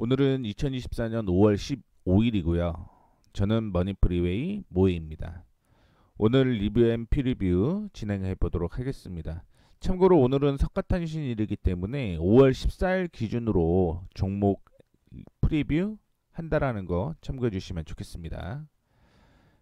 오늘은 2024년 5월 15일이고요. 저는 머니프리웨이 모에입니다. 오늘 리뷰 앤 피리뷰 진행해 보도록 하겠습니다. 참고로 오늘은 석가탄신일이기 때문에 5월 14일 기준으로 종목 프리뷰 한다라는 거 참고해 주시면 좋겠습니다.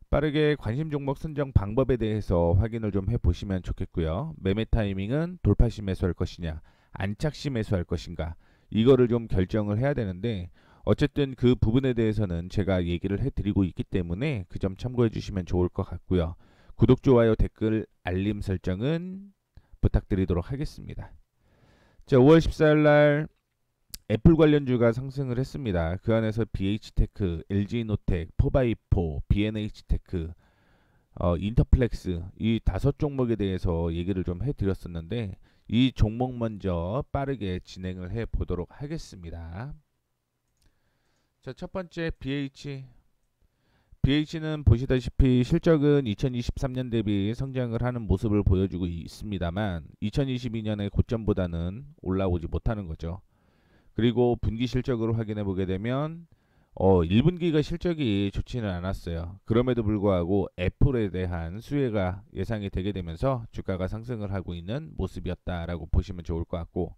빠르게 관심 종목 선정 방법에 대해서 확인을 좀 해보시면 좋겠고요. 매매 타이밍은 돌파시 매수할 것이냐, 안착시 매수할 것인가, 이거를 좀 결정을 해야 되는데, 어쨌든 그 부분에 대해서는 제가 얘기를 해드리고 있기 때문에 그 점 참고해 주시면 좋을 것 같고요. 구독, 좋아요, 댓글, 알림 설정은 부탁드리도록 하겠습니다. 자, 5월 14일 날 애플 관련주가 상승을 했습니다. 그 안에서 BH테크, LG노텍, 포바이포, B&H테크, 인터플렉스 이 5종목에 대해서 얘기를 좀 해드렸었는데, 이 종목 먼저 빠르게 진행을 해 보도록 하겠습니다. 자, 첫 번째 BH는 보시다시피 실적은 2023년 대비 성장을 하는 모습을 보여주고 있습니다만 2022년의 고점보다는 올라오지 못하는 거죠. 그리고 분기 실적으로 확인해 보게 되면 1분기가 실적이 좋지는 않았어요. 그럼에도 불구하고 애플에 대한 수혜가 예상이 되게 되면서 주가가 상승을 하고 있는 모습이었다라고 보시면 좋을 것 같고,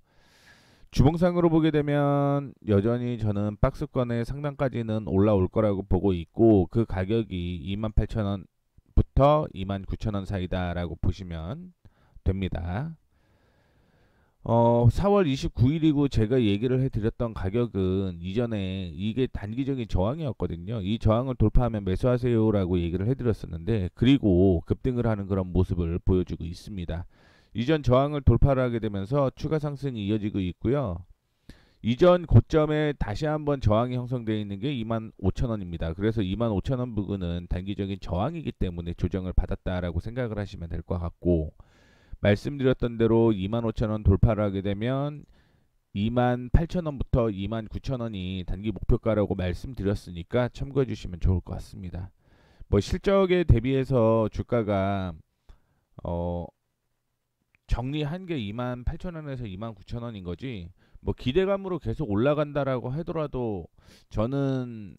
주봉상으로 보게 되면 여전히 저는 박스권의 상단까지는 올라올 거라고 보고 있고, 그 가격이 28,000원부터 29,000원 사이다라고 보시면 됩니다. 4월 29일이고 제가 얘기를 해드렸던 가격은 이전에 이게 단기적인 저항이었거든요. 이 저항을 돌파하면 매수하세요라고 얘기를 해드렸었는데, 그리고 급등을 하는 그런 모습을 보여주고 있습니다. 이전 저항을 돌파를 하게 되면서 추가 상승이 이어지고 있고요. 이전 고점에 다시 한번 저항이 형성되어 있는 게 25,000원입니다. 그래서 25,000원 부근은 단기적인 저항이기 때문에 조정을 받았다라고 생각을 하시면 될 것 같고, 말씀드렸던 대로 25,000원 돌파를 하게 되면 28,000원부터 29,000원이 단기 목표가라고 말씀드렸으니까 참고해 주시면 좋을 것 같습니다. 뭐 실적에 대비해서 주가가 정리한 게 28,000원에서 29,000원인 거지, 뭐 기대감으로 계속 올라간다라고 하더라도 저는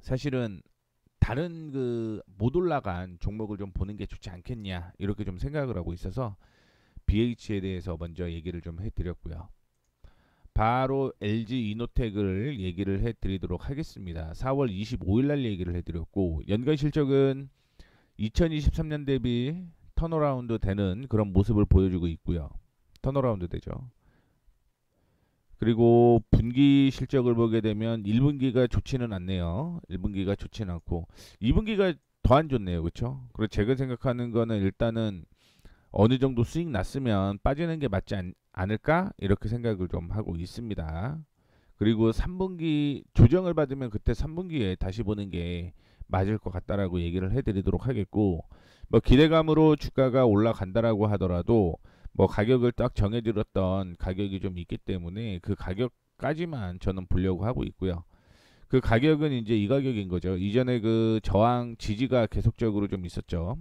사실은 다른 그 못 올라간 종목을 좀 보는 게 좋지 않겠냐, 이렇게 좀 생각을 하고 있어서 BH에 대해서 먼저 얘기를 좀 해드렸고요. 바로 LG 이노텍을 얘기를 해드리도록 하겠습니다. 4월 25일 날 얘기를 해드렸고, 연간 실적은 2023년 대비 턴어라운드 되는 그런 모습을 보여주고 있고요. 턴어라운드 되죠. 그리고 분기 실적을 보게 되면 1분기가 좋지는 않네요. 1분기가 좋지는 않고 2분기가 더 안 좋네요. 그렇죠? 그리고 제가 생각하는 거는 일단은 어느 정도 수익 났으면 빠지는 게 맞지 않을까? 이렇게 생각을 좀 하고 있습니다. 그리고 3분기 조정을 받으면 그때 3분기에 다시 보는 게 맞을 것 같다라고 얘기를 해드리도록 하겠고, 뭐 기대감으로 주가가 올라간다라고 하더라도 뭐 가격을 딱 정해드렸던 가격이 좀 있기 때문에 그 가격까지만 저는 보려고 하고 있고요. 그 가격은 이제 이 가격인 거죠. 이전에 그 저항 지지가 계속적으로 좀 있었죠.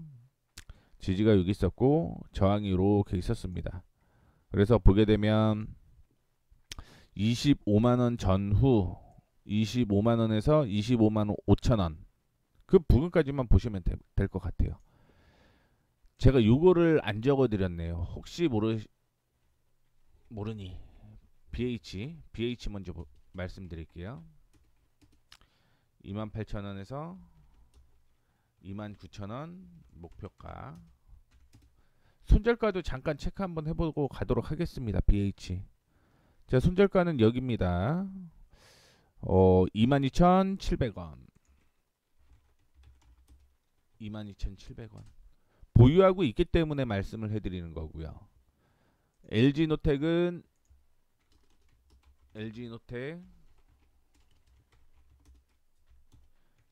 지지가 여기 있었고 저항이 이렇게 있었습니다. 그래서 보게 되면 25만원 전후 25만원에서 25만 5천원 그 부분까지만 보시면 될 것 같아요. 제가 요거를 안 적어 드렸네요. 혹시 모르니 BH 먼저 말씀드릴게요. 28,000원에서 29,000원 목표가. 손절가도 잠깐 체크 한번 해보고 가도록 하겠습니다. BH. 자, 손절가는 여기입니다. 22,700원. 22,700원. 보유하고 있기 때문에 말씀을 해드리는 거고요. LG노텍은 LG노텍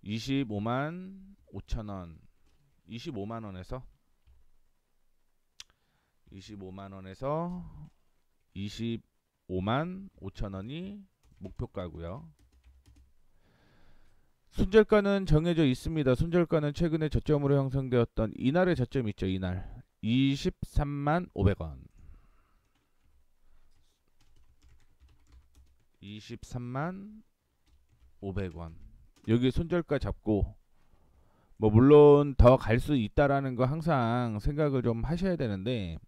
25만 5천원 25만원에서 25만 5천원이 목표가고요. 손절가는 정해져 있습니다. 손절가는 최근에 저점으로 형성되었던 이날의 저점 있죠. 이날 23만 500원 23만 500원. 여기 손절가 잡고 뭐 물론 더 갈 수 있다라는 거 항상 생각을 좀 하셔야 되는데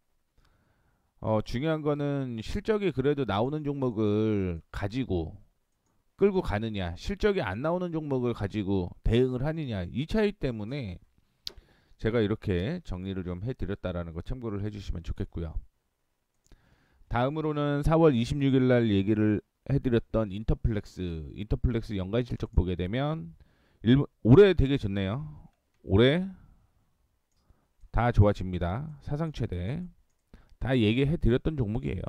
중요한 거는 실적이 그래도 나오는 종목을 가지고 끌고 가느냐, 실적이 안 나오는 종목을 가지고 대응을 하느냐, 이 차이 때문에 제가 이렇게 정리를 좀 해드렸다라는 거 참고를 해주시면 좋겠고요. 다음으로는 4월 26일 날 얘기를 해드렸던 인터플렉스 연간 실적 보게 되면 올해 되게 좋네요. 올해 다 좋아집니다. 사상 최대. 다 얘기해 드렸던 종목이에요.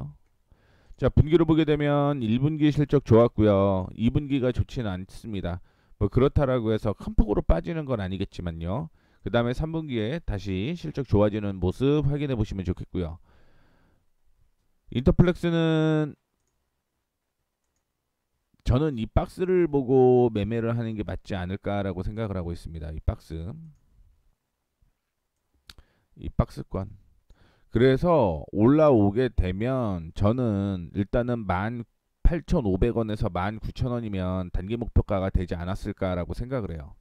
자, 분기로 보게 되면 1분기 실적 좋았고요. 2분기가 좋지는 않습니다. 뭐 그렇다라고 해서 큰 폭으로 빠지는 건 아니겠지만요. 그 다음에 3분기에 다시 실적 좋아지는 모습 확인해 보시면 좋겠고요. 인터플렉스는 저는 이 박스를 보고 매매를 하는 게 맞지 않을까라고 생각을 하고 있습니다. 이 박스권. 그래서 올라오게 되면 저는 일단은 18,500원에서 19,000원이면 단기 목표가가 되지 않았을까라고 생각을 해요.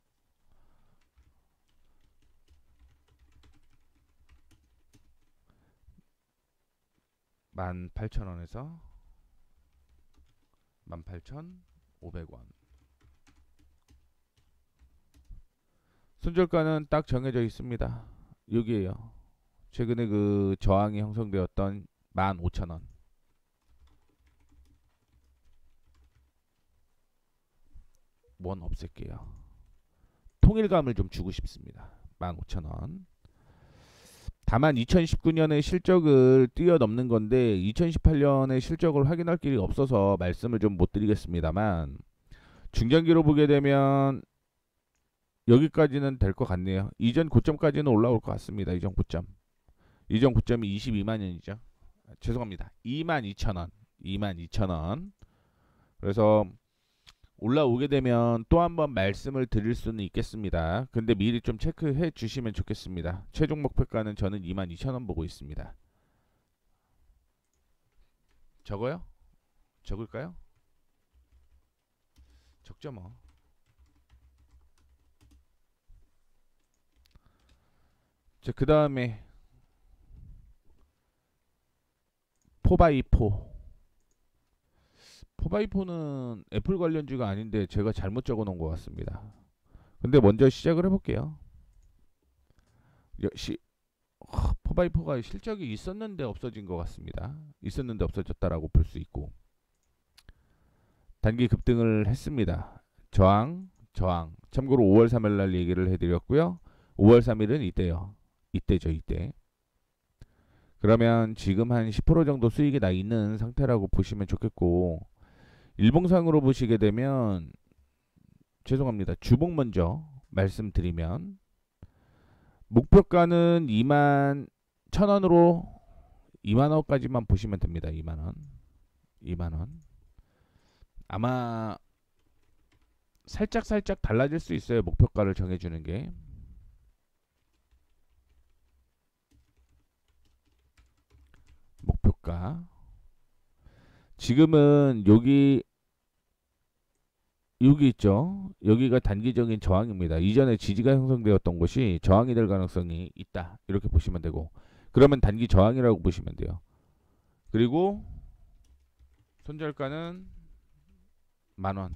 (18,000원에서) 18,500원. 손절가는 딱 정해져 있습니다. 여기에요. 최근에 그 저항이 형성되었던 15,000원. 원 없앨게요. 통일감을 좀 주고 싶습니다. 15,000원. 다만 2019년의 실적을 뛰어넘는 건데 2018년의 실적을 확인할 길이 없어서 말씀을 좀 못 드리겠습니다만, 중장기로 보게 되면 여기까지는 될 것 같네요. 이전 고점까지는 올라올 것 같습니다. 이전 고점이 22만원이죠. 죄송합니다. 22,000원. 22,000원. 그래서 올라오게 되면 또 한번 말씀을 드릴 수는 있겠습니다. 근데 미리 좀 체크해 주시면 좋겠습니다. 최종 목표가는 저는 22,000원 보고 있습니다. 적어요? 적을까요? 적죠 뭐. 자, 그 다음에 4x4는 애플 관련주가 아닌데 제가 잘못 적어 놓은 것 같습니다. 근데 먼저 시작을 해볼게요. 4x4가 실적이 있었는데 없어진 것 같습니다. 있었는데 없어졌다라고 볼 수 있고, 단기 급등을 했습니다. 저항. 참고로 5월 3일 날 얘기를 해드렸고요. 5월 3일은 이때요. 이때죠, 이때. 그러면 지금 한 10% 정도 수익이 나 있는 상태라고 보시면 좋겠고, 일봉상으로 보시게 되면, 죄송합니다. 주봉 먼저 말씀드리면, 목표가는 21,000원으로 2만원까지만 보시면 됩니다. 2만원. 아마 살짝 달라질 수 있어요. 목표가를 정해주는 게. 목표가. 지금은 여기 있죠. 여기가 단기적인 저항입니다. 이전에 지지가 형성되었던 곳이 저항이 될 가능성이 있다. 이렇게 보시면 되고, 그러면 단기 저항이라고 보시면 돼요. 그리고 손절가는 10,000원.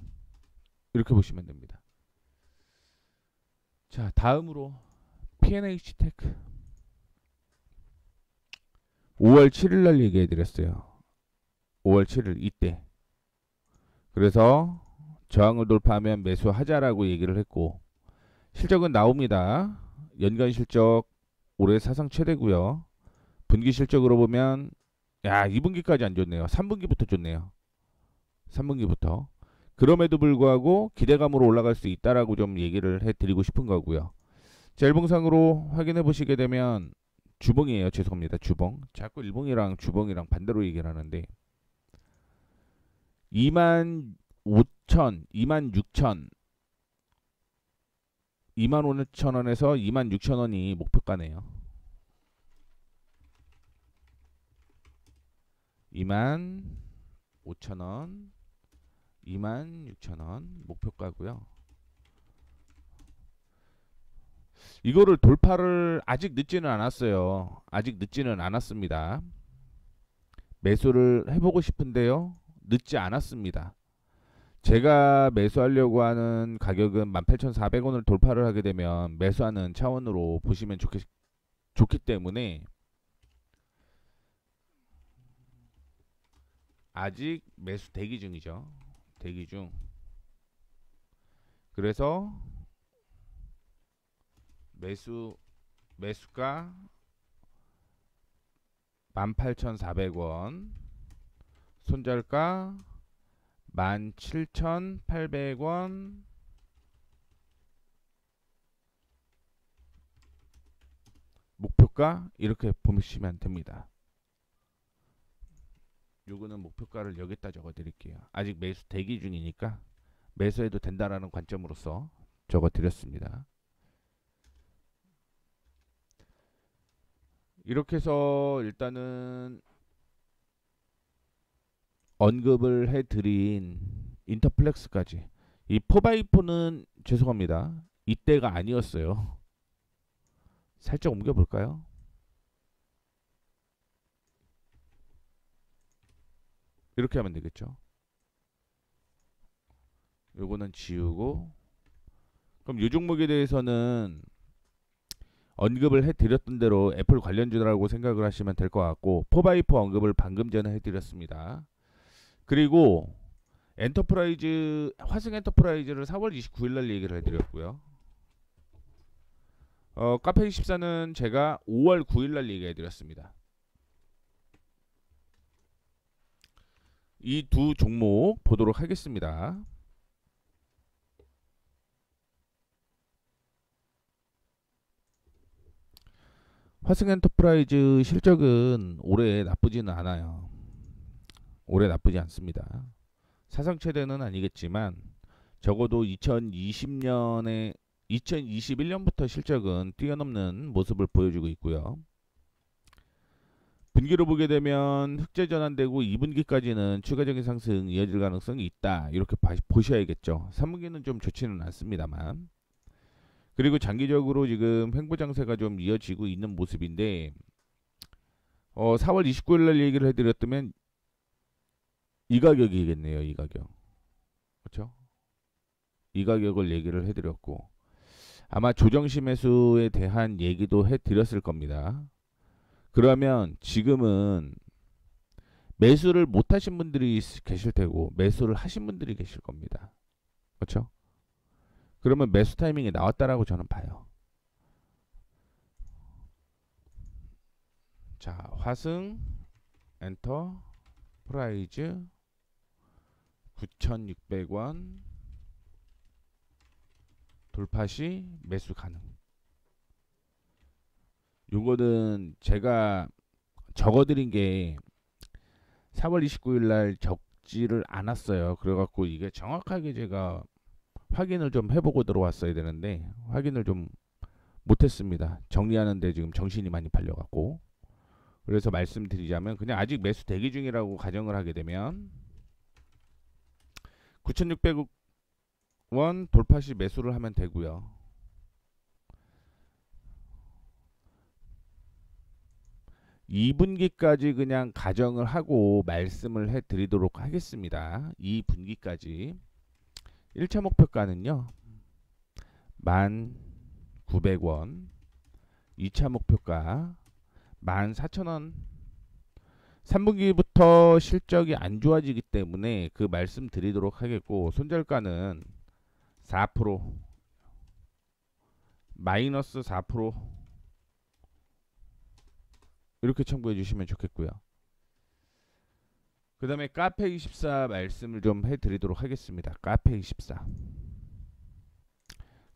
이렇게 보시면 됩니다. 자, 다음으로 P&H테크 5월 7일 날 얘기해 드렸어요. 5월 7일 이때. 그래서 저항을 돌파하면 매수하자라고 얘기를 했고, 실적은 나옵니다. 연간 실적 올해 사상 최대고요. 분기 실적으로 보면 2분기까지 안 좋네요. 3분기부터 좋네요. 3분기부터. 그럼에도 불구하고 기대감으로 올라갈 수 있다라고 좀 얘기를 해드리고 싶은 거고요. 자, 일봉상으로 확인해 보시게 되면 주봉이에요. 죄송합니다. 주봉. 자꾸 일봉이랑 주봉이랑 반대로 얘기를 하는데, 25,000, 26,000, 25,000원에서 26,000원이 목표가네요. 25,000원, 26,000원 목표가고요. 이거를 돌파를 아직 늦지는 않았어요. 아직 늦지는 않았습니다. 매수를 해보고 싶은데요. 늦지 않았습니다. 제가 매수하려고 하는 가격은 18,400원을 돌파를 하게 되면 매수하는 차원으로 보시면 좋기 때문에 아직 매수 대기 중이죠. 대기 중. 그래서 매수가 18,400원, 손절가 17,800원, 목표가 이렇게 보시면 됩니다. 요거는 목표가를 여기다 적어 드릴게요. 아직 매수 대기 중이니까 매수해도 된다라는 관점으로서 적어 드렸습니다. 이렇게 해서 일단은 언급을 해드린 인터플렉스까지, 이 4x4는 죄송합니다, 이때가 아니었어요. 살짝 옮겨볼까요? 이렇게 하면 되겠죠. 요거는 지우고, 그럼 이 종목에 대해서는 언급을 해드렸던 대로 애플 관련주라고 생각을 하시면 될 것 같고, 4x4 언급을 방금 전에 해드렸습니다. 그리고 화승 엔터프라이즈를 4월 29일 날 얘기를 해드렸고요. 카페24는 제가 5월 9일 날 얘기해드렸습니다. 이 두 종목 보도록 하겠습니다. 화승 엔터프라이즈 실적은 올해 나쁘지는 않아요. 올해 나쁘지 않습니다. 사상 최대는 아니겠지만 적어도 2021년부터 실적은 뛰어넘는 모습을 보여주고 있고요. 분기로 보게 되면 흑자 전환되고 2분기까지는 추가적인 상승 이어질 가능성이 있다, 이렇게 보셔야겠죠. 3분기는 좀 좋지는 않습니다만. 그리고 장기적으로 지금 횡보장세가 좀 이어지고 있는 모습인데, 4월 29일 날 얘기를 해드렸다면 이 가격이겠네요. 이 가격. 그렇죠? 이 가격을 얘기를 해드렸고, 아마 조정시 매수에 대한 얘기도 해드렸을 겁니다. 그러면 지금은 매수를 못 하신 분들이 계실 테고 매수를 하신 분들이 계실 겁니다. 그렇죠? 그러면 매수 타이밍이 나왔다라고 저는 봐요. 자, 화승 엔터프라이즈 9,600원 돌파 시 매수 가능. 요거는 제가 적어드린 게 4월 29일 날 적지를 않았어요. 그래갖고 이게 정확하게 제가 확인을 좀 해보고 들어왔어야 되는데 확인을 좀 못했습니다. 정리하는데 지금 정신이 많이 팔려갖고. 그래서 말씀드리자면 그냥 아직 매수 대기 중이라고 가정을 하게 되면 9,600원 돌파 시 매수를 하면 되고요. (2분기까지) 그냥 가정을 하고 말씀을 해드리도록 하겠습니다. 2분기까지 1차 목표가는요 1,900원, 2차 목표가 14,000원. 3분기부터 실적이 안 좋아지기 때문에 그 말씀 드리도록 하겠고, 손절가는 4%, 마이너스 4% 이렇게 참고해 주시면 좋겠고요. 그 다음에 카페24 말씀을 좀 해드리도록 하겠습니다.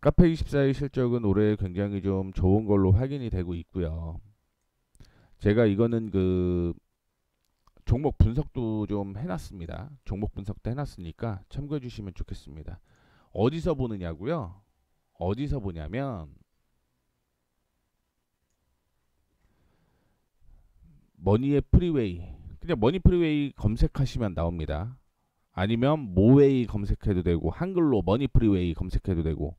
카페24의 실적은 올해 굉장히 좀 좋은 걸로 확인이 되고 있고요. 제가 이거는 그 종목 분석도 좀 해놨습니다. 종목 분석도 해놨으니까 참고해 주시면 좋겠습니다. 어디서 보느냐고요? 어디서 보냐면 머니의 프리웨이, 그냥 머니 프리웨이 검색하시면 나옵니다. 아니면 모웨이 검색해도 되고 한글로 머니프리웨이 검색해도 되고.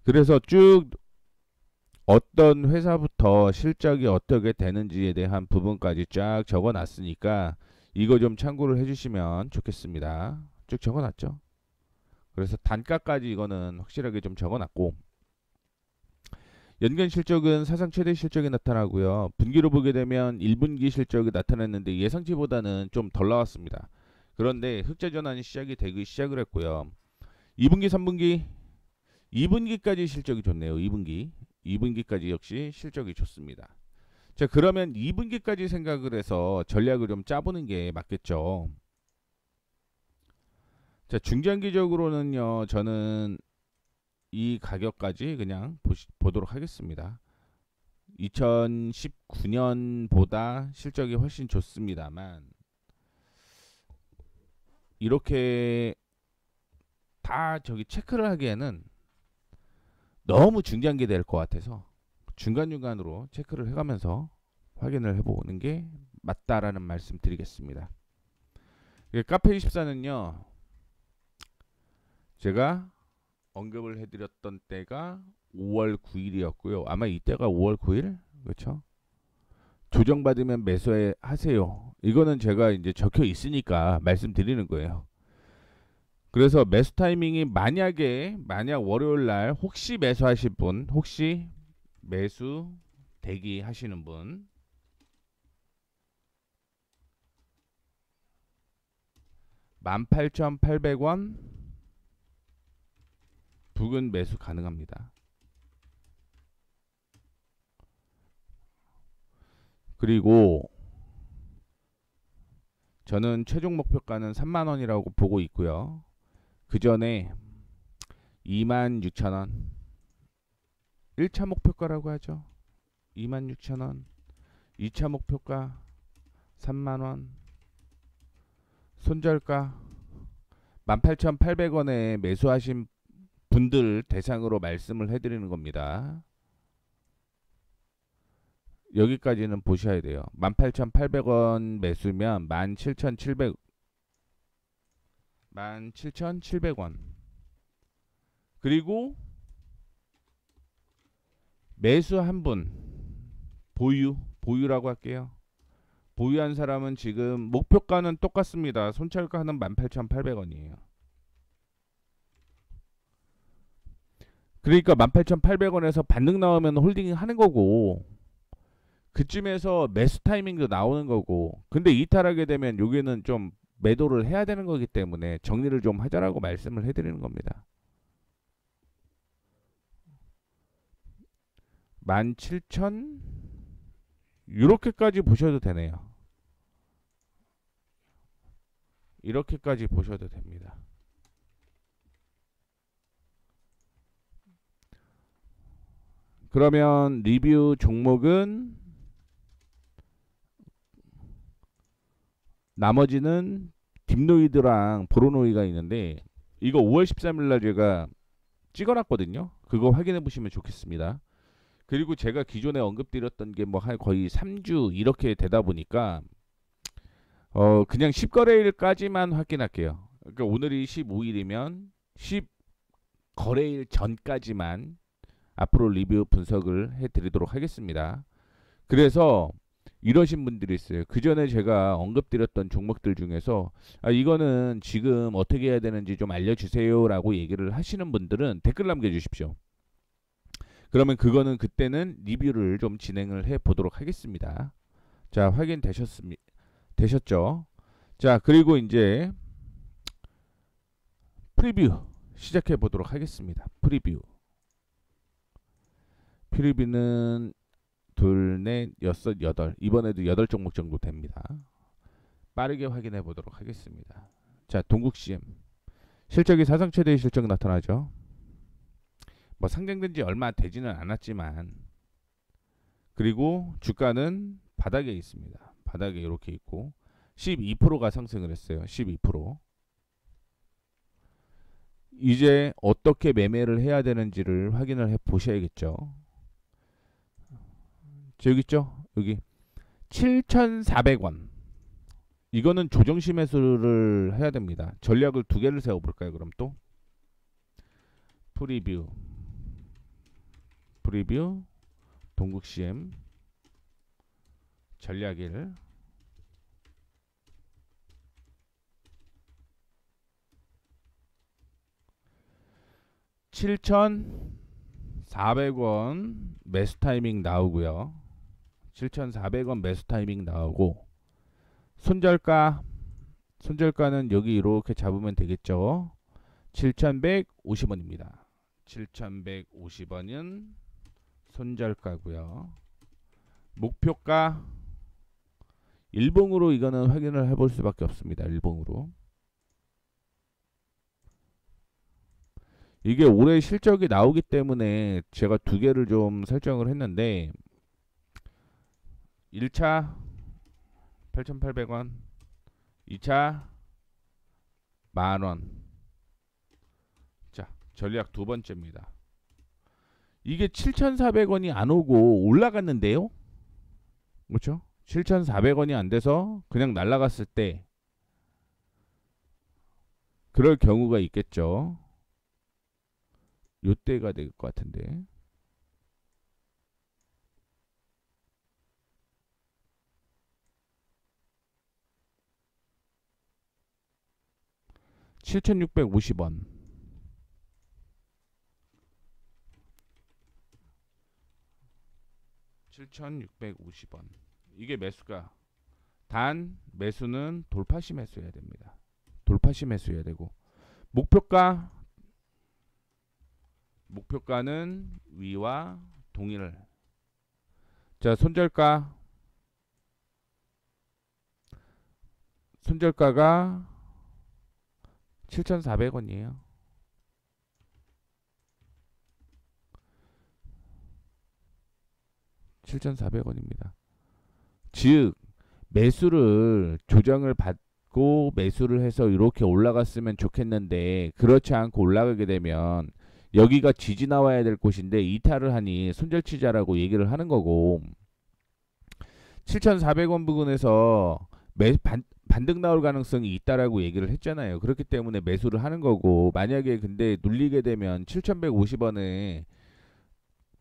그래서 쭉 어떤 회사부터 실적이 어떻게 되는지에 대한 부분까지 쫙 적어놨으니까 이거 좀 참고를 해주시면 좋겠습니다. 쭉 적어놨죠. 그래서 단가까지 이거는 확실하게 좀 적어놨고, 연간 실적은 사상 최대 실적이 나타나고요. 분기로 보게 되면 1분기 실적이 나타났는데 예상치보다는 좀 덜 나왔습니다. 그런데 흑자 전환이 시작이 되기 시작을 했고요. 2분기, 3분기, 2분기까지 실적이 좋네요. 2분기까지 역시 실적이 좋습니다. 자, 그러면 2분기까지 생각을 해서 전략을 좀 짜보는 게 맞겠죠. 자, 중장기적으로는요, 저는 이 가격까지 그냥 보도록 하겠습니다. 2019년보다 실적이 훨씬 좋습니다만, 이렇게 다 저기 체크를 하기에는 너무 중장기 될 것 같아서 중간중간으로 체크를 해가면서 확인을 해보는 게 맞다라는 말씀 드리겠습니다. 카페24는요, 제가 언급을 해드렸던 때가 5월 9일이었고요. 아마 이때가 5월 9일? 그렇죠? 조정받으면 매수하세요. 이거는 제가 이제 적혀 있으니까 말씀드리는 거예요. 그래서 매수 타이밍이 만약 월요일 날 혹시 매수하실 분, 혹시 매수 대기하시는 분, 18,800원 부근 매수 가능합니다. 그리고 저는 최종 목표가는 3만원이라고 보고 있고요. 그 전에 26,000원 1차 목표가라고 하죠. 26,000원 2차 목표가 3만원 손절가 18,800원에 매수하신 분들 대상으로 말씀을 해드리는 겁니다. 여기까지는 보셔야 돼요. 18,800원 매수면 17,700원. 그리고 매수한 분 보유라고 할게요. 보유한 사람은 지금 목표가는 똑같습니다. 손절가는 18,800원이에요. 그러니까 18,800원에서 반등 나오면 홀딩 하는 거고, 그쯤에서 매수 타이밍도 나오는 거고, 근데 이탈하게 되면 여기는 좀 매도를 해야 되는 거기 때문에 정리를 좀 하자라고 말씀을 해드리는 겁니다. 17,000 이렇게까지 보셔도 되네요. 이렇게까지 보셔도 됩니다. 그러면 리뷰 종목은 나머지는 딥노이드랑 보로노이가 있는데, 이거 5월 13일날 제가 찍어놨거든요. 그거 확인해 보시면 좋겠습니다. 그리고 제가 기존에 언급드렸던 게 뭐 거의 3주 이렇게 되다 보니까 그냥 10거래일까지만 확인할게요. 그러니까 오늘이 15일이면 10거래일 전까지만 앞으로 리뷰 분석을 해드리도록 하겠습니다. 그래서 이러신 분들이 있어요. 그 전에 제가 언급드렸던 종목들 중에서 이거는 지금 어떻게 해야 되는지 좀 알려주세요 라고 얘기를 하시는 분들은 댓글 남겨주십시오. 그러면 그거는 그때는 리뷰를 좀 진행을 해 보도록 하겠습니다. 자, 되셨죠? 자, 그리고 이제 프리뷰 시작해 보도록 하겠습니다. 프리뷰는 둘, 넷, 여섯, 여덟. 이번에도 8종목 정도 됩니다. 빠르게 확인해 보도록 하겠습니다. 자, 동국CM 실적이 사상 최대의 실적 나타나죠. 뭐 상장된 지 얼마 되지는 않았지만, 그리고 주가는 바닥에 있습니다. 바닥에 이렇게 있고 12%가 상승을 했어요. 12%. 이제 어떻게 매매를 해야 되는지를 확인을 해 보셔야겠죠. 여기 있죠? 여기 7,400원 이거는 조정시 매수를 해야 됩니다. 전략을 두 개를 세워볼까요? 그럼 또 프리뷰 동국 CM 전략 1 7,400원 매수 타이밍 나오고요. 7,400원 매수 타이밍 나오고 손절가는 여기 이렇게 잡으면 되겠죠. 7,150원입니다. 7,150원은 손절가고요. 목표가 일봉으로 이거는 확인을 해볼 수밖에 없습니다. 일봉으로. 이게 올해 실적이 나오기 때문에 제가 두 개를 좀 설정을 했는데 1차 8,800원, 2차 만원. 자, 전략 두 번째입니다. 이게 7,400원이 안 오고 올라갔는데요. 그렇죠? 7,400원이 안 돼서 그냥 날아갔을 때 그럴 경우가 있겠죠. 요때가 될 것 같은데. (7,650원) 7,650원. 이게 매수가. 단 매수는 돌파시 매수해야 됩니다. 돌파시 매수해야 되고 목표가는 위와 동일. 자, 손절가가 7,400원이에요. (7,400원입니다) 즉 매수를 조정을 받고 매수를 해서 이렇게 올라갔으면 좋겠는데 그렇지 않고 올라가게 되면 여기가 지지 나와야 될 곳인데 이탈을 하니 손절치자라고 얘기를 하는 거고 7,400원 부근에서 반등 나올 가능성이 있다라고 얘기를 했잖아요. 그렇기 때문에 매수를 하는 거고 만약에 근데 눌리게 되면 7,150원에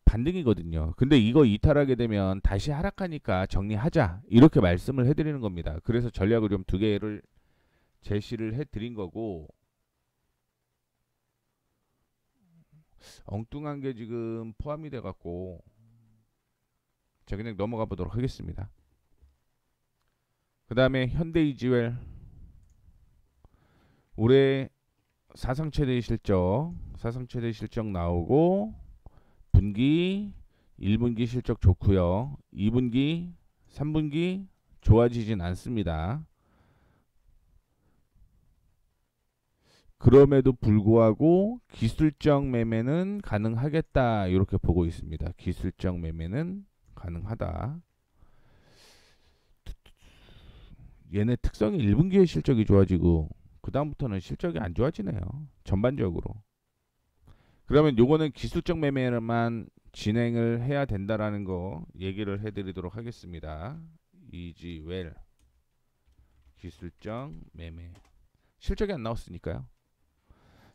반등이거든요. 근데 이거 이탈하게 되면 다시 하락하니까 정리하자 이렇게 말씀을 해드리는 겁니다. 그래서 전략을 좀 두 개를 제시를 해드린 거고 엉뚱한 게 지금 포함이 돼갖고 제가 그냥 넘어가 보도록 하겠습니다. 그 다음에 현대이지웰 올해 사상 최대 실적 나오고 분기 1분기 실적 좋고요. 2분기 3분기 좋아지진 않습니다. 그럼에도 불구하고 기술적 매매는 가능하겠다 이렇게 보고 있습니다. 기술적 매매는 가능하다. 얘네 특성이 1분기에 실적이 좋아지고 그 다음부터는 실적이 안 좋아지네요. 전반적으로. 그러면 요거는 기술적 매매만 진행을 해야 된다라는 거 얘기를 해드리도록 하겠습니다. 이지웰 기술적 매매 실적이 안 나왔으니까요.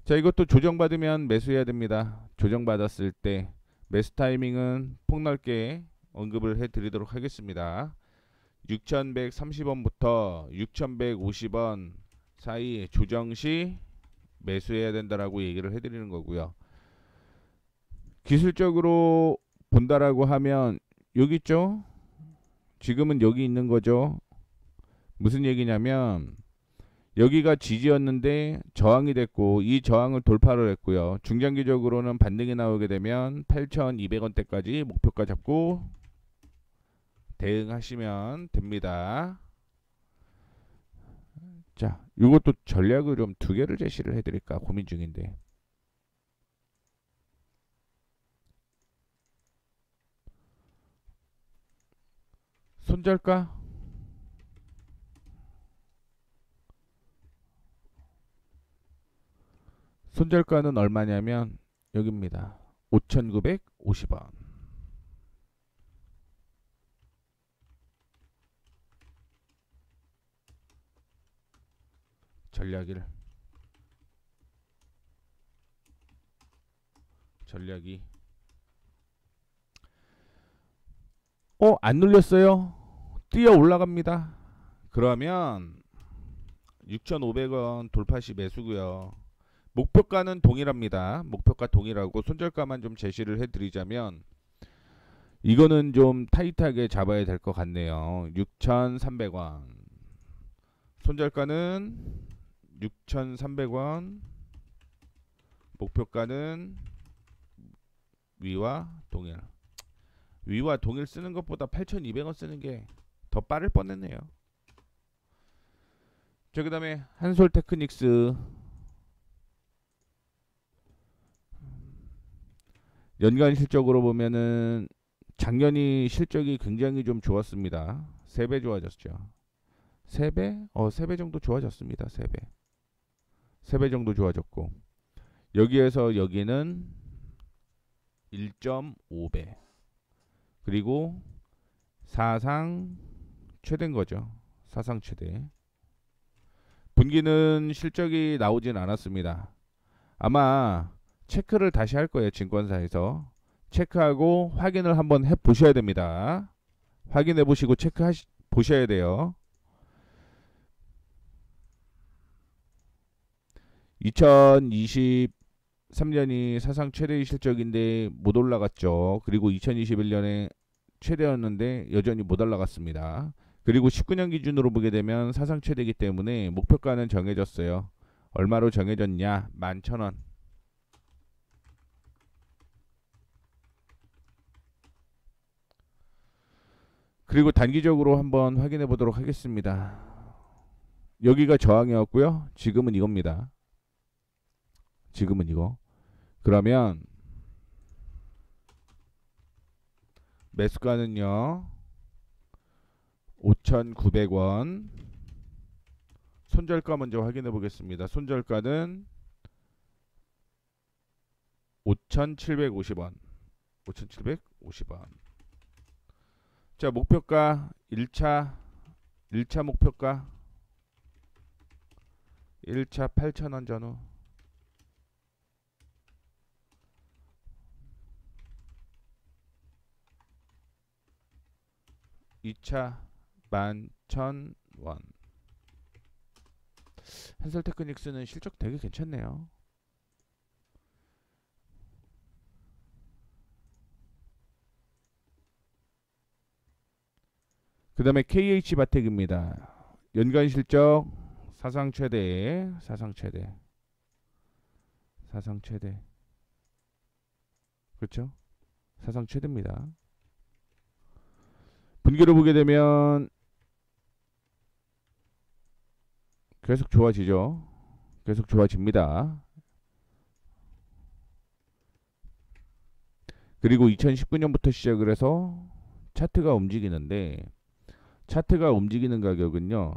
자, 이것도 조정받으면 매수해야 됩니다. 조정받았을 때 매수 타이밍은 폭넓게 언급을 해드리도록 하겠습니다. 6,130원부터 6,150원 사이 조정시 매수해야 된다라고 얘기를 해드리는 거고요. 기술적으로 본다라고 하면 여기 있죠. 지금은 여기 있는 거죠. 무슨 얘기냐면 여기가 지지였는데 저항이 됐고 이 저항을 돌파를 했고요. 중장기적으로는 반등이 나오게 되면 8,200원대까지 목표가 잡고 대응하시면 됩니다. 자, 이것도 전략을 좀 두 개를 제시를 해드릴까 고민 중인데 손절가는 얼마냐면 여기입니다. 5,950원. 전략이 안 눌렸어요. 뛰어 올라갑니다. 그러면 6,500원 돌파 시 매수고요. 목표가는 동일합니다. 목표가 동일하고 손절가만 좀 제시를 해드리자면 이거는 좀 타이트하게 잡아야 될 것 같네요. 6,300원. 손절가는 6,300원. 목표가는 위와 동일. 위와 동일 쓰는 것보다 8,200원 쓰는 게 더 빠를 뻔했네요. 자, 그 다음에 한솔테크닉스 연간 실적으로 보면은 작년이 실적이 굉장히 좀 좋았습니다. 3배 좋아졌죠. 3배? 3배 정도 좋아졌습니다. 3배. 3배 정도 좋아졌고 여기에서 여기는 1.5배. 그리고 사상 최대인 거죠. 사상 최대. 분기는 실적이 나오진 않았습니다. 아마 체크를 다시 할 거예요. 증권사에서. 체크하고 확인을 한번 해 보셔야 됩니다. 확인해 보시고 보셔야 돼요. 2023년이 사상 최대의 실적인데 못 올라갔죠. 그리고 2021년에 최대였는데 여전히 못 올라갔습니다. 그리고 19년 기준으로 보게 되면 사상 최대이기 때문에 목표가는 정해졌어요. 얼마로 정해졌냐? 11,000원. 그리고 단기적으로 한번 확인해 보도록 하겠습니다. 여기가 저항이었고요. 지금은 이겁니다. 지금은 이거. 그러면 매수가는요. 5,900원. 손절가 먼저 확인해 보겠습니다. 손절가는 5,750원. 5,750원. 자, 목표가 1차 목표가 1차 8,000원 전후. 2차 11,000원. 한솔테크닉스는 실적 되게 괜찮네요. 그 다음에 KH바텍입니다. 연간 실적 사상 최대. 그렇죠? 사상 최대입니다. 분기로 보게 되면 계속 좋아지죠. 계속 좋아집니다. 그리고 2019년부터 시작을 해서 차트가 움직이는데 차트가 움직이는 가격은요.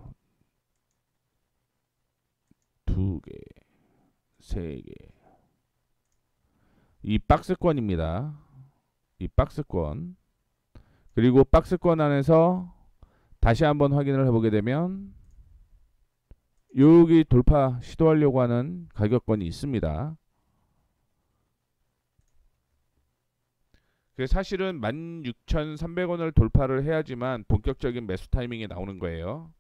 2개, 3개. 이 박스권입니다. 이 박스권. 그리고 박스권 안에서 다시 한번 확인을 해보게 되면 여기 돌파 시도하려고 하는 가격권이 있습니다. 사실은 16,300원을 돌파를 해야지만 본격적인 매수 타이밍이 나오는 거예요.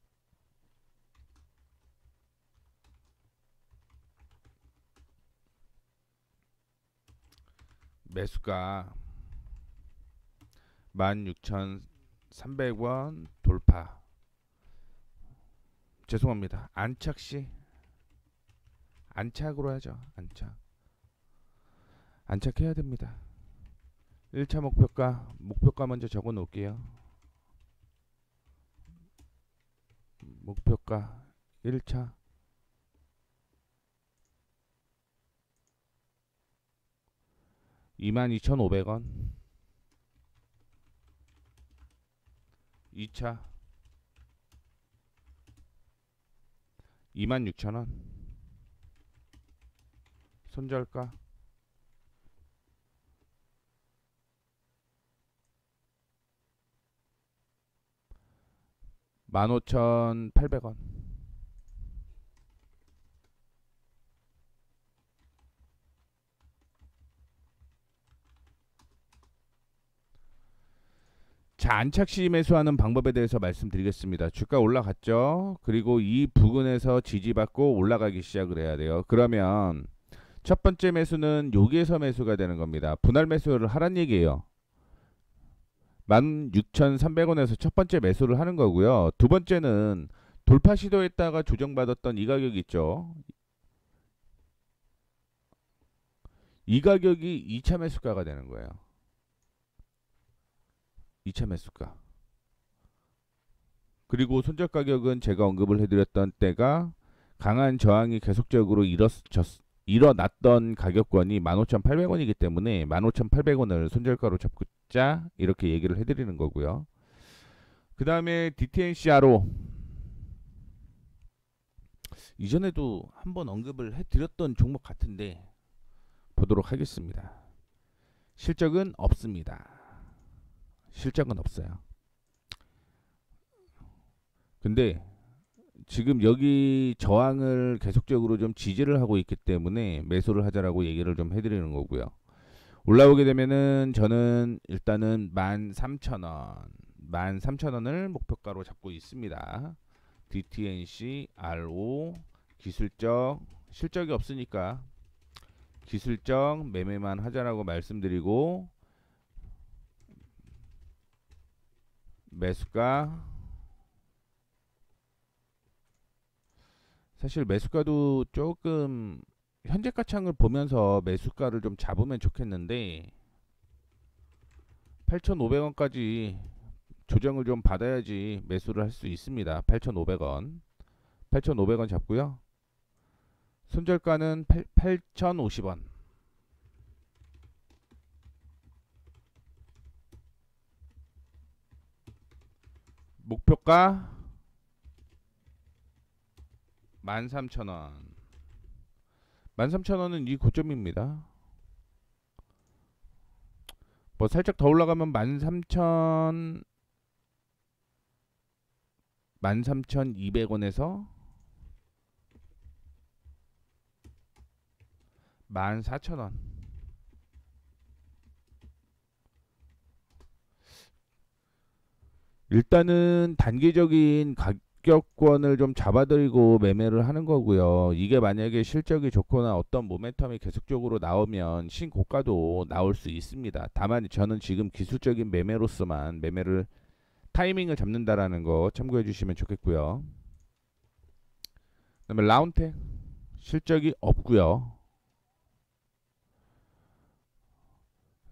매수가 16,300원 돌파. 죄송합니다. 안착시 안착으로 하죠. 안착해야 됩니다. 1차 목표가 먼저 적어 놓을게요. 목표가 1차 22,500원. 2차 26,000원. 손절가 15,800원. 자, 안착시 매수하는 방법에 대해서 말씀드리겠습니다. 주가 올라갔죠. 그리고 이 부근에서 지지받고 올라가기 시작을 해야 돼요. 그러면 첫 번째 매수는 여기에서 매수가 되는 겁니다. 분할 매수를 하란 얘기예요. 16,300원에서 첫 번째 매수를 하는 거고요. 두 번째는 돌파 시도했다가 조정받았던 이 가격 있죠. 이 가격이 2차 매수가가 되는 거예요. 2차 매수가. 그리고 손절 가격은 제가 언급을 해드렸던 때가 강한 저항이 계속적으로 일어났던 가격권이 15,800원이기 때문에 15,800원을 손절가로 잡자 이렇게 얘기를 해드리는 거고요. 그 다음에 DTNCRO 이전에도 한번 언급을 해드렸던 종목 같은데 보도록 하겠습니다. 실적은 없습니다. 실적은 없어요. 근데 지금 여기 저항을 계속적으로 좀 지지를 하고 있기 때문에 매수를 하자라고 얘기를 좀 해드리는 거고요. 올라오게 되면은 저는 일단은 13,000원 13,000원을 목표가로 잡고 있습니다. DTNC, RO 기술적 실적이 없으니까 기술적 매매만 하자라고 말씀드리고 매수가 사실 매수가도 조금 현재가 창을 보면서 매수가를 좀 잡으면 좋겠는데 8,500원까지 조정을 좀 받아야지 매수를 할 수 있습니다. 8,500원 8,500원 잡고요. 손절가는 8,050원 목표가 13,000원 13,000원은 이 고점입니다. 뭐 살짝 더 올라가면 13,200원에서 14,000원 일단은 단기적인 가격권을 좀 잡아들이고 매매를 하는 거고요. 이게 만약에 실적이 좋거나 어떤 모멘텀이 계속적으로 나오면 신고가도 나올 수 있습니다. 다만 저는 지금 기술적인 매매로서만 매매를 타이밍을 잡는다라는 거 참고해 주시면 좋겠고요. 그다음에 라운텍 실적이 없고요.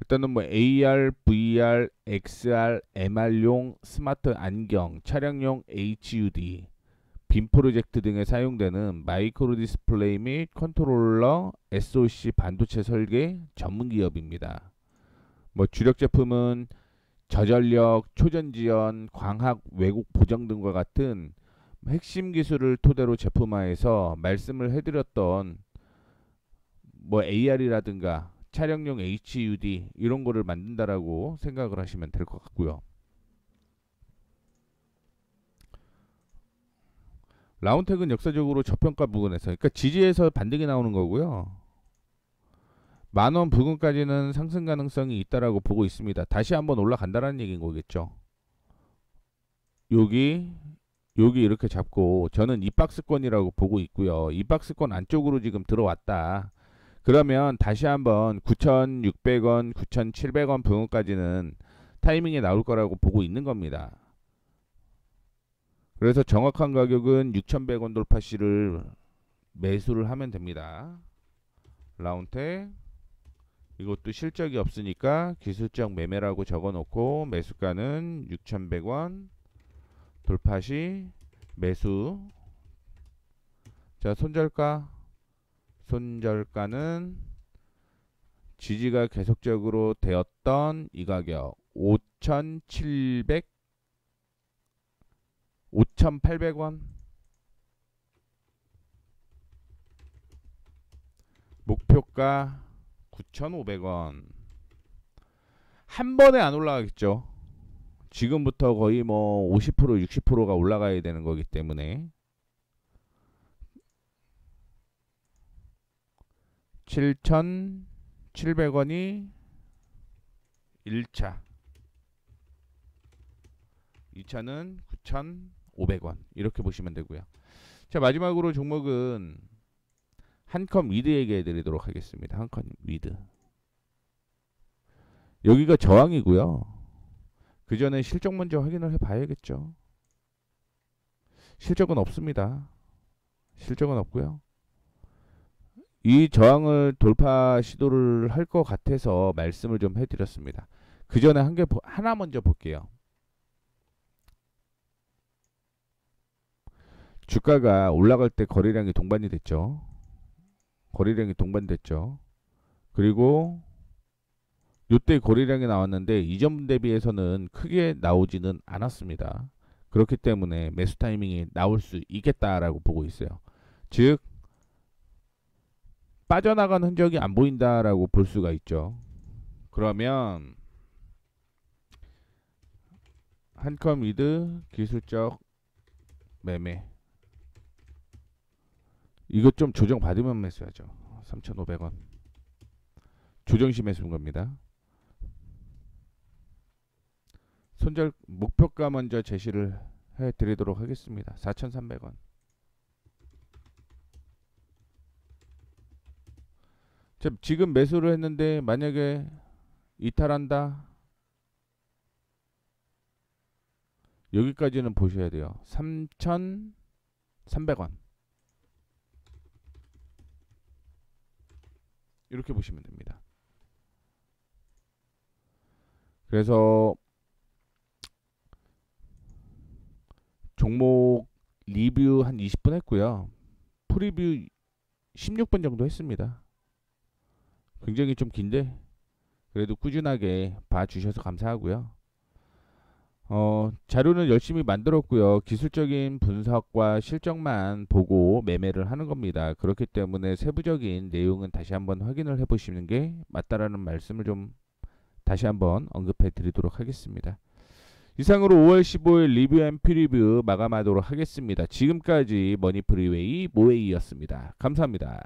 일단은 뭐 AR, VR, XR, MR용 스마트 안경, 차량용 HUD, 빔 프로젝트 등에 사용되는 마이크로 디스플레이 및 컨트롤러 SoC 반도체 설계 전문 기업입니다. 뭐 주력 제품은 저전력, 초전지연, 광학, 왜곡 보정 등과 같은 핵심 기술을 토대로 제품화해서 말씀을 해드렸던 뭐 AR이라든가 촬영용 HUD 이런 거를 만든다라고 생각을 하시면 될 것 같고요. 라운텍은 역사적으로 저평가 부근에서 그러니까 지지에서 반등이 나오는 거고요. 만원 부근까지는 상승 가능성이 있다라고 보고 있습니다. 다시 한번 올라간다라는 얘기인 거겠죠. 여기 이렇게 잡고 저는 이 박스권이라고 보고 있고요. 이 박스권 안쪽으로 지금 들어왔다. 그러면 다시 한번 9,600원, 9,700원 부근까지는 타이밍에 나올 거라고 보고 있는 겁니다. 그래서 정확한 가격은 6,100원 돌파 시를 매수를 하면 됩니다. 라운텍 이것도 실적이 없으니까 기술적 매매라고 적어놓고 매수가는 6,100원 돌파 시 매수. 자, 손절가는 지지가 계속적으로 되었던 이 가격 5,800원 목표가 9,500원 한 번에 안 올라가겠죠. 지금부터 거의 뭐 50% 60%가 올라가야 되는 거기 때문에 7,700원이 1차 이 차는 9,500원 이렇게 보시면 되고요. 자, 마지막으로 종목은 한컴 위드 얘기해 드리도록 하겠습니다. 한컴 위드. 여기가 저항이고요. 그 전에 실적 먼저 확인을 해 봐야겠죠. 실적은 없습니다. 실적은 없고요. 이 저항을 돌파 시도를 할 것 같아서 말씀을 좀 해드렸습니다. 그 전에 하나 먼저 볼게요. 주가가 올라갈 때 거래량이 동반이 됐죠. 거래량이 동반됐죠. 그리고 이때 거래량이 나왔는데 이전 대비해서는 크게 나오지는 않았습니다. 그렇기 때문에 매수 타이밍이 나올 수 있겠다라고 보고 있어요. 즉 빠져나간 흔적이 안 보인다라고 볼 수가 있죠. 그러면 한컴 위드 기술적 매매 이거 좀 조정 받으면 매수하죠. 3,500원 조정시 매수인 겁니다. 손절 목표가 먼저 제시를 해드리도록 하겠습니다. 4,300원. 지금 매수를 했는데 만약에 이탈한다, 여기까지는 보셔야 돼요. 3,300원 이렇게 보시면 됩니다. 그래서 종목 리뷰 한 20분 했고요. 프리뷰 16분 정도 했습니다. 굉장히 좀 긴데 그래도 꾸준하게 봐주셔서 감사하고요. 자료는 열심히 만들었고요. 기술적인 분석과 실적만 보고 매매를 하는 겁니다. 그렇기 때문에 세부적인 내용은 다시 한번 확인을 해보시는 게 맞다라는 말씀을 좀 다시 한번 언급해 드리도록 하겠습니다. 이상으로 5월 15일 리뷰 앤 프리뷰 마감하도록 하겠습니다. 지금까지 머니프리웨이 모웨이였습니다. 감사합니다.